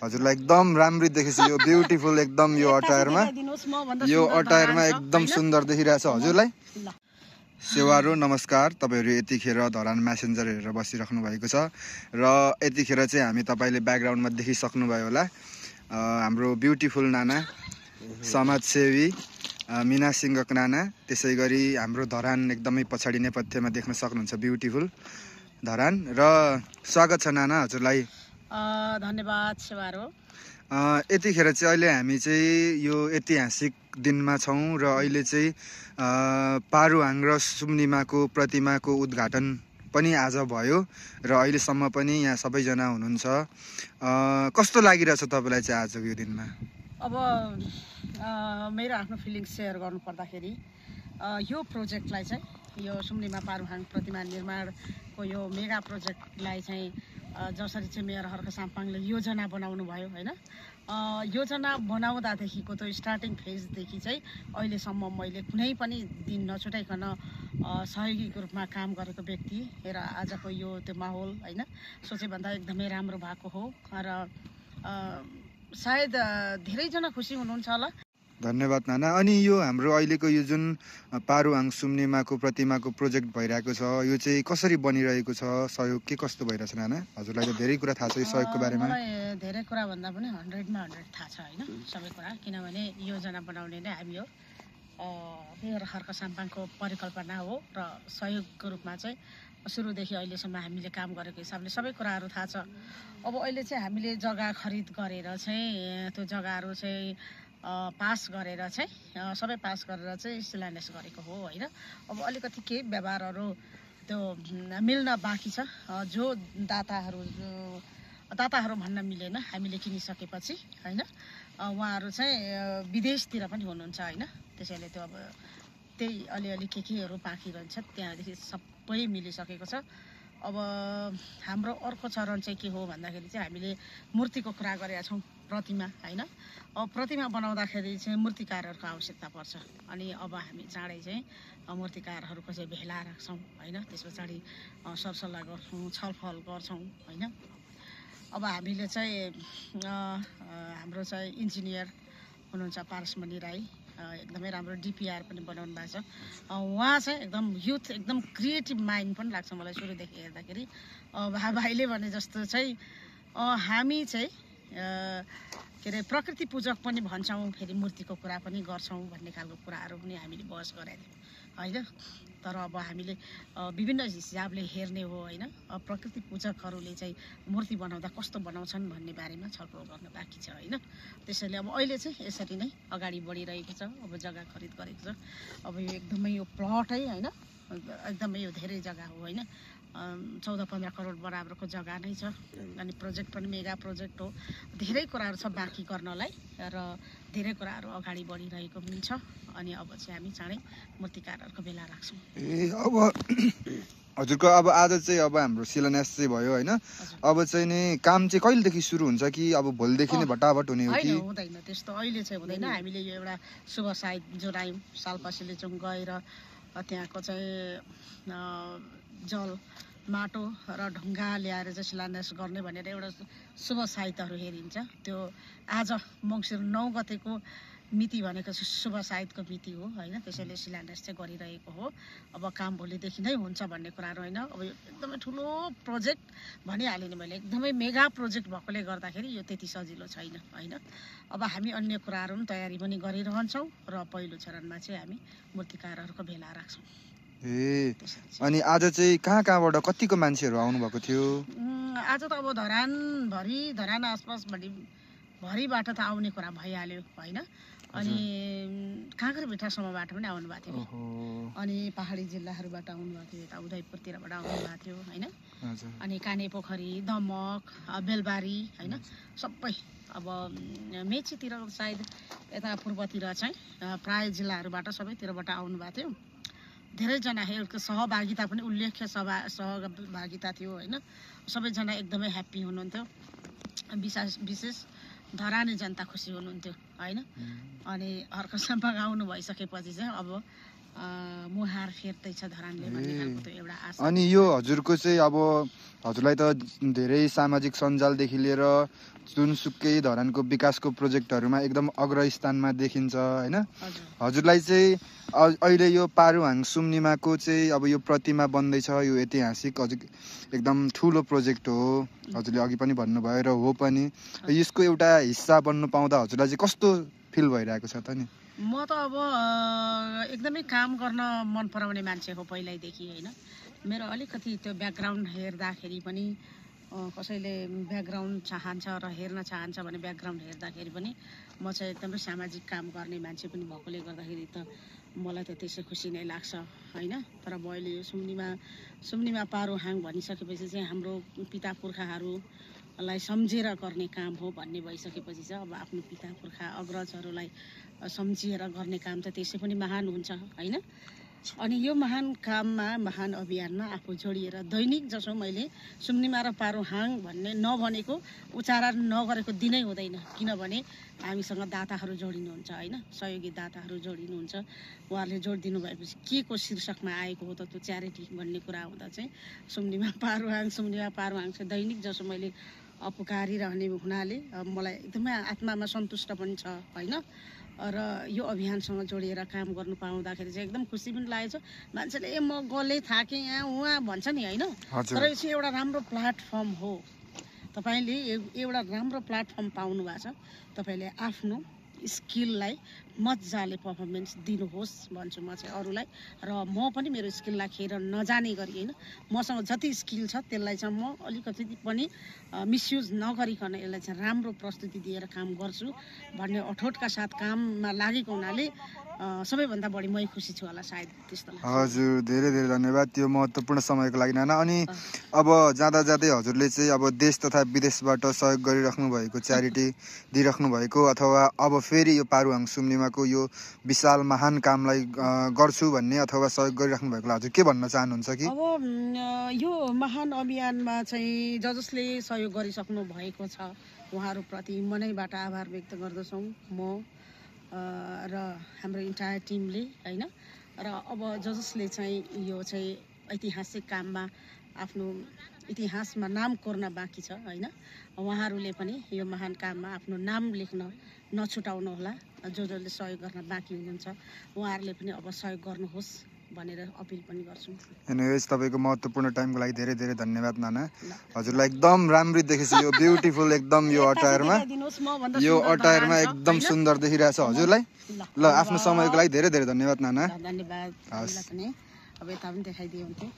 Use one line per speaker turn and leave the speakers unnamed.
हजुरलाई एकदम राम्री देखेछ यो ब्युटिफुल एकदम यो अटायरमा एकदम सुन्दर देखिरहेछ हजुरलाई। सेवारो नमस्कार, तपाईहरु यतिखेर धरान म्यासेन्जर हेरेर बसिराख्नु भएको छ र यतिखेर चाहिँ हामी तपाईले ब्याकग्राउन्डमा देखिसक्नु भयो होला हाम्रो ब्युटिफुल नाना समाजसेवी मीना सिंहक नाना, त्यसैगरी हाम्रो धरान एकदमै पछाडी नेपथ्यमा देख्न सक्नुहुन्छ ब्युटिफुल धरान र स्वागत छ नाना हजुरलाई।
धन्यवाद सेवारो।
यतिखेर चाहिँ अहिले हामी चाहिँ यो ऐतिहासिक दिनमा छौं र अहिले चाहिँ पारुहाङ र सुम्निमाको प्रतिमाको उद्घाटन पनि आज भयो र अहिलेसम्म पनि यहाँ सबैजना हुनुहुन्छ। कस्तो लागिरहेछ तपाईलाई चाहिँ आजको यो दिनमा?
अब मेरो आफ्नो फिलिङ्स सेयर गर्नु पर्दाखेरि यो प्रोजेक्टलाई चाहिँ यो सुम्निमा पारुहाङ प्रतिमा निर्माणको यो मेगा प्रोजेक्टलाई चाहिँ जसरी चाहिँ मेयर हर्क साम्पाङले योजना बनाउनु भयो हैन, योजना बनाउँदादेखिको त्यो स्टार्टिङ फेजदेखि चाहिँ अहिलेसम्म मैले कुनै पनि दिन नछुटाइकन सहयोगीको रूपमा काम गरेको व्यक्ति र आजको यो त्यो माहौल हैन सोचे भन्दा एकदमै राम्रो भएको हो र सायद धेरैजना खुसी हुनुहुन्छ होला।
धन्यवाद नाना। अनि यो हाम्रो अहिलेको यो जुन पारुहाङ सुम्निमाको प्रतिमाको प्रोजेक्ट भइरहेको छ यो चाहिँ कसरी बनिरहेको छ, सहयोग के कस्तो भइरहेछ नाना? हजुरलाई त धेरै कुरा थाहा छ यो सहयोगको बारेमा।
मलाई धेरै कुरा भन्दा पनि 100 मा 100 थाहा छ हैन सबै कुरा, किनभने योजना बनाउने नै हामी हो, मेयर हर्क साम्पाङको परिकल्पना हो र सहयोगको रूपमा चाहिँ सुरुदेखि अहिलेसम्म हामीले काम गरेको हिसाबले सबै कुराहरू थाहा छ। अब अहिले चाहिँ हामीले जग्गा खरिद गरेर चाहिँ त्यो जग्गाहरू चाहिँ पास गरेर चाहिँ सबै पास गरेर चाहिँ शिलान्यास गरेको हो हैन। अब अलिकति केही व्यवहारहरू त्यो मिल्न बाँकी छ, जो दाताहरू भन्न मिलेन हामीले किनिसकेपछि हैन, उहाँहरू चाहिँ विदेशतिर पनि हुनुहुन्छ हैन, त्यसैले त्यो अब त्यही अलिअलि केहरू बाँकी रहन्छ, त्यहाँदेखि सबै मिलिसकेको छ। अब हाम्रो अर्को चरण चाहिँ के हो भन्दाखेरि चाहिँ हामीले मूर्तिको कुरा गरेका छौँ, प्रतिमा हैन। अब प्रतिमा बनाउँदाखेरि चाहिँ मूर्तिकारहरूको आवश्यकता पर्छ, अनि अब हामी चाँडै चाहिँ मूर्तिकारहरूको चाहिँ भेला राख्छौँ हैन, त्यस पछाडि सरसल्लाह गर्छौँ, छलफल गर्छौँ हैन। अब हामीले चाहिँ हाम्रो चाहिँ इन्जिनियर हुनुहुन्छ पारसमणि राई, एकदमै राम्रो डिपिआर पनि बनाउनु भएको छ, उहाँ चाहिँ एकदम युथ एकदम क्रिएटिभ माइन्ड पनि लाग्छ मलाई सुरुदेखि हेर्दाखेरि। भाइले भने जस्तो चाहिँ हामी चाहिँ के अरे प्रकृति पूजक पनि भन्छौँ, फेरि मूर्तिको कुरा पनि गर्छौँ भन्ने खालको कुराहरू पनि हामीले बहस गरेका थियौँ हैन। तर अब हामीले विभिन्न हिसाबले हेर्ने हो हैन, प्रकृति पूजकहरूले चाहिँ मूर्ति बनाउँदा कस्तो बनाउँछन् भन्ने बारेमा छलफल गर्न बाँकी छ हैन। त्यसैले अब अहिले चाहिँ यसरी नै अगाडि बढिरहेको छ। अब जग्गा खरिद गरेको छ, अब यो एकदमै यो प्लटै हैन, एकदमै यो धेरै जग्गा हो हैन, 14-15 करोड बराबरको जग्गा नै छ, अनि प्रोजेक्ट पनि मेगा प्रोजेक्ट हो। धेरै कुराहरू छ बाँकी गर्नलाई र धेरै कुराहरू अगाडि बढिरहेको पनि छ, अनि अब चाहिँ हामी चाँडै मूर्तिकारहरूको भेला राख्छौँ।
अब हजुरको अब आज चाहिँ अब हाम्रो शिलान्यास चाहिँ भयो हैन, अब चाहिँ नि काम चाहिँ कहिलेदेखि सुरु हुन्छ कि अब भोलिदेखि नै भटाभट हुने हो कि?
हुँदैन त्यस्तो, अहिले चाहिँ हुँदैन। हामीले यो एउटा शुभ साइत जोडायौँ, सालपासीले चाहिँ गएर त्यहाँको चाहिँ जल माटो र ढुङ्गा ल्याएर चाहिँ शिलान्यास गर्ने भनेर एउटा शुभ साहित्यहरू हेरिन्छ। त्यो आज मङ्सिर 9 गतेको मिति भनेको चाहिँ शुभ साहित्यको मिति हो हैन, त्यसैले शिलान्यास चाहिँ गरिरहेको हो। अब काम भोलिदेखि नै हुन्छ भन्ने कुराहरू होइन। अब यो एकदमै ठुलो प्रोजेक्ट भनिहालेँ नि मैले, एकदमै मेगा प्रोजेक्ट भएकोले गर्दाखेरि यो त्यति सजिलो छैन हैन। अब हामी अन्य कुराहरू पनि तयारी पनि गरिरहन्छौँ र पहिलो चरणमा चाहिँ हामी मूर्तिकारहरूको भेला राख्छौँ।
अनि आज चाहिँ कहाँबाट कतिको मान्छेहरू आउनु भएको थियो?
आज त अब धरान आसपास भरिबाट त आउने कुरा भइहाल्यो हैन, अनि काँक्रे भिट्टासम्मबाट पनि आउनु भएको थियो, अनि पहाडी जिल्लाहरूबाट आउनु भएको थियो, यता उदयपुरतिरबाट आउनु भएको थियो हैन, अनि काने पोखरी, दमक, बेलबारी हैन, सबै अब मेचीतिर सायद यता पूर्वतिर चाहिँ प्राय जिल्लाहरूबाट सबैतिरबाट आउनु भएको थियो। धेरैजनाहरूको सहभागिता पनि उल्लेख्य सहभागिता थियो हैन, सबैजना एकदमै ह्याप्पी हुनुहुन्थ्यो, विशेष धरानी जनता खुसी हुनुहुन्थ्यो हैन। अनि हर्क साम्पाङ आउनु भइसकेपछि चाहिँ अब मुहार फेर्दैछ धरानले भन्ने खालको त्यो एउटा आशा।
अनि यो हजुरको चाहिँ अब हजुरलाई त धेरै सामाजिक सञ्जालदेखि लिएर जुनसुकै धरानको विकासको प्रोजेक्टहरूमा एकदम अग्रस्थानमा देखिन्छ होइन। हजुरलाई चाहिँ अहिले यो पारुहाङ सुम्निमाको चाहिँ अब यो प्रतिमा बन्दैछ, यो ऐतिहासिक हजुर एकदम ठुलो प्रोजेक्ट हो, हजुरले अघि पनि भन्नुभयो र हो पनि। यसको एउटा हिस्सा बन्नु पाउँदा हजुरलाई चाहिँ कस्तो फिल भइरहेको छ त नि?
म त अब एकदमै काम गर्न मन पराउने मान्छे हो पहिल्यैदेखि होइन। मेरो अलिकति त्यो ब्याकग्राउन्ड हेर्दाखेरि पनि कसैले ब्याकग्राउन्ड चाहन्छ र हेर्न चाहन्छ भने ब्याकग्राउन्ड हेर्दाखेरि पनि म चाहिँ एकदमै सामाजिक काम गर्ने मान्छे पनि भएकोले गर्दाखेरि त मलाई त त्यसै खुसी नै लाग्छ होइन। तर अब अहिले यो सुम्निमा पारुहाङ भनिसकेपछि चाहिँ हाम्रो पिता पुर्खाहरूलाई सम्झेर गर्ने काम हो भन्ने भइसकेपछि चाहिँ अब आफ्नो पिता पुर्खा अग्रजहरूलाई सम्झिएर गर्ने काम त त्यसै पनि महान हुन्छ होइन। अनि यो महान काममा महान अभियानमा आफू जोडिएर दैनिक जसो मैले सुम्निमा र पारुहाङ भन्ने नभनेको उच्चारण नगरेको दिनै हुँदैन, किनभने हामीसँग दाताहरू जोडिनुहुन्छ होइन, सहयोगी दाताहरू जोडिनुहुन्छ। उहाँहरूले जोड दिनुभएपछि के को शीर्षकमा आएको हो त त्यो च्यारिटी भन्ने कुरा हुँदा चाहिँ सुम्निमा पारुहाङ चाहिँ दैनिक जसो मैले पुकारिरहने हुनाले मलाई एकदमै आत्मामा सन्तुष्ट पनि छ होइन। र यो अभियानसँग जोडिएर काम गर्नु पाउँदाखेरि चाहिँ एकदम खुसी पनि लागेको छ। मान्छेले म गले थाकेँ यहाँ उहाँ भन्छ नि होइन, तर यो चाहिँ एउटा राम्रो प्लेटफर्म हो। तपाईँले एउटा राम्रो प्लेटफर्म पाउनु भएको छ, तपाईँले आफ्नो स्किललाई मजाले पर्फर्मेन्स दिनुहोस् भन्छु म चाहिँ अरूलाई। र म पनि मेरो स्किललाई खेर नजाने गरी होइन, मसँग जति स्किल छ त्यसलाई चाहिँ म अलिकति पनि मिसयुज नगरिकन यसलाई चाहिँ राम्रो प्रस्तुति दिएर काम गर्छु भन्ने अठोटका साथ काममा लागेको हुनाले सबैभन्दा बढी मै खुसी छु होला सायद, त्यस्तो लाग्छ।
हजुर धेरै धेरै धन्यवाद त्यो महत्त्वपूर्ण समयको लागि नाना। अनि अब जाँदा जाँदै हजुरले चाहिँ अब देश तथा विदेशबाट सहयोग गरिराख्नु भएको च्यारिटी दिइराख्नु भएको अथवा अब फेरि यो पारुहाङ सुम्निमाको यो विशाल महान कामलाई गर्छु भन्ने अथवा सहयोग गरिराख्नु भएकोलाई हजुर के भन्न चाहनुहुन्छ कि?
अब यो महान अभियानमा चाहिँ जसले सहयोग गरिसक्नु भएको छ उहाँहरूप्रति मनैबाट आभार व्यक्त गर्दछौँ म र हाम्रो इन्टायर टिमले होइन। र अब जसले चाहिँ यो चाहिँ ऐतिहासिक काममा आफ्नो इतिहासमा नाम कोर्न बाँकी छ होइन, उहाँहरूले पनि यो महान काममा आफ्नो नाम लेख्न नछुटाउनु होला। जसले सहयोग गर्न बाँकी हुनुहुन्छ उहाँहरूले पनि अब सहयोग गर्नुहोस् भनेर अपिल पनि गर्छु।
एनिवेज तपाईँको महत्त्वपूर्ण टाइमको लागि धेरै धेरै धन्यवाद नाना। हजुरलाई एकदम राम्री देखेछु, यो ब्युटिफुल एकदम यो अटायरमा एकदम सुन्दर देखिरहेछ हजुरलाई। ल आफ्नो समयको लागि धेरै धेरै धन्यवाद नाना।
धन्यवाद। अब यता पनि देखाइदियो हुन्थ्यो।